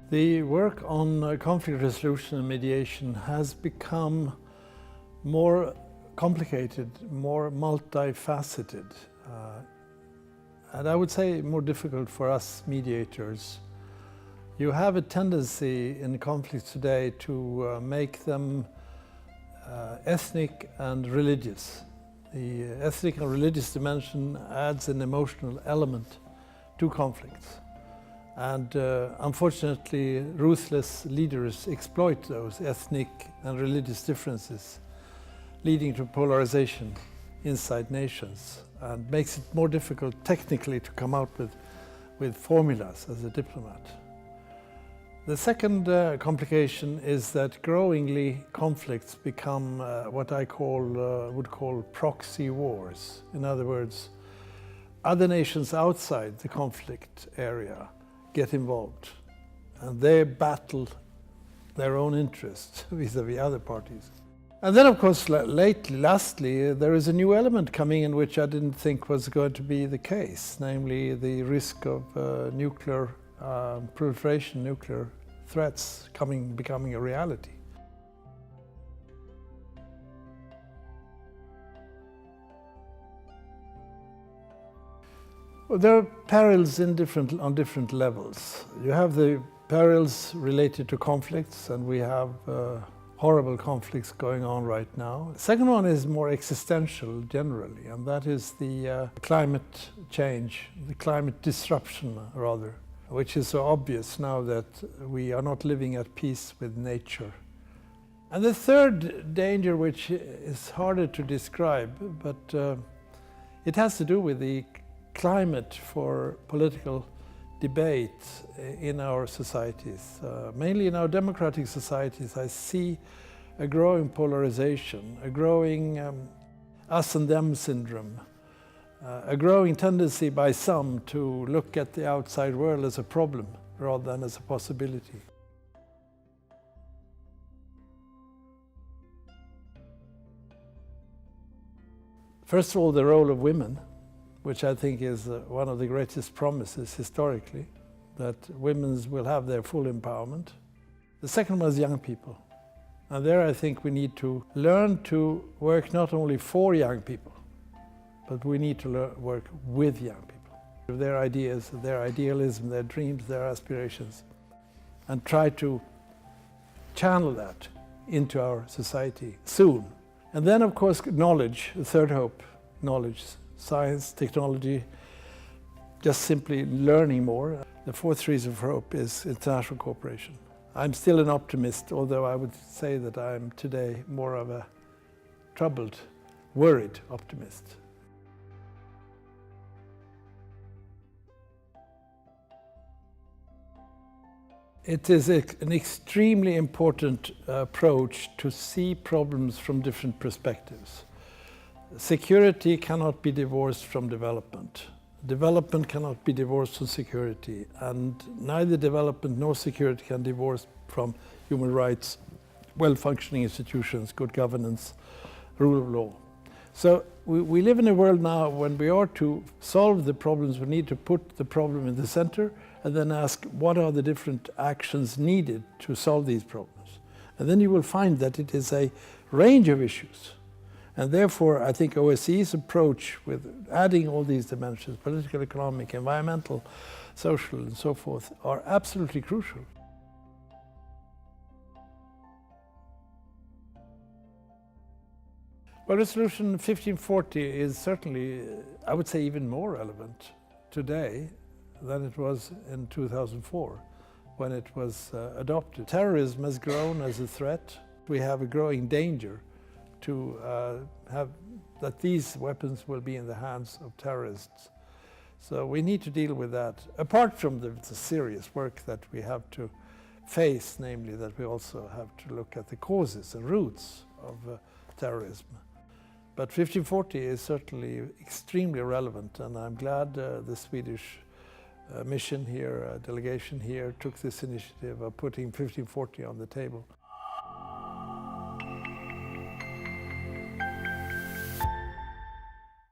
The work on conflict resolution and mediation has become more complicated, more multifaceted, and I would say more difficult for us mediators. You have a tendency in conflicts today to make them ethnic and religious. The ethnic and religious dimension adds an emotional element to conflicts. And unfortunately, ruthless leaders exploit those ethnic and religious differences, leading to polarization inside nations, and makes it more difficult technically to come out with formulas as a diplomat. The second complication is that growingly conflicts become what I would call proxy wars. In other words, other nations outside the conflict area get involved, and they battle their own interests vis-à-vis other parties. And then, of course, lastly, there is a new element coming in which I didn't think was going to be the case, namely the risk of nuclear proliferation, nuclear threats becoming a reality. Well, there are perils on different levels. You have the perils related to conflicts, and we have horrible conflicts going on right now. The second one is more existential generally, and that is the climate change, the climate disruption rather, which is so obvious now that we are not living at peace with nature. And the third danger, which is harder to describe, but it has to do with the climate for political debate in our societies. Mainly in our democratic societies, I see a growing polarization, a growing us and them syndrome, a growing tendency by some to look at the outside world as a problem rather than as a possibility. First of all, the role of women, which I think is one of the greatest promises historically, that women will have their full empowerment. The second one is young people. And there I think we need to learn to work not only for young people, but we need to work with young people. Their ideas, their idealism, their dreams, their aspirations, and try to channel that into our society soon. And then, of course, knowledge, the third hope, knowledge. Science, technology, just simply learning more. The fourth reason for hope is international cooperation. I'm still an optimist, although I would say that I'm today more of a troubled, worried optimist. It is an extremely important approach to see problems from different perspectives. Security cannot be divorced from development. Development cannot be divorced from security, and neither development nor security can be divorced from human rights, well-functioning institutions, good governance, rule of law. So we live in a world now when we are to solve the problems, we need to put the problem in the center and then ask what are the different actions needed to solve these problems. And then you will find that it is a range of issues. And therefore, I think OSCE's approach with adding all these dimensions, political, economic, environmental, social, and so forth, are absolutely crucial. Well, Resolution 1540 is certainly, I would say, even more relevant today than it was in 2004, when it was adopted. Terrorism has grown as a threat. We have a growing danger to have that these weapons will be in the hands of terrorists. So we need to deal with that, apart from the serious work that we have to face, namely that we also have to look at the causes and roots of terrorism. But 1540 is certainly extremely relevant, and I'm glad the Swedish mission here, delegation here, took this initiative of putting 1540 on the table.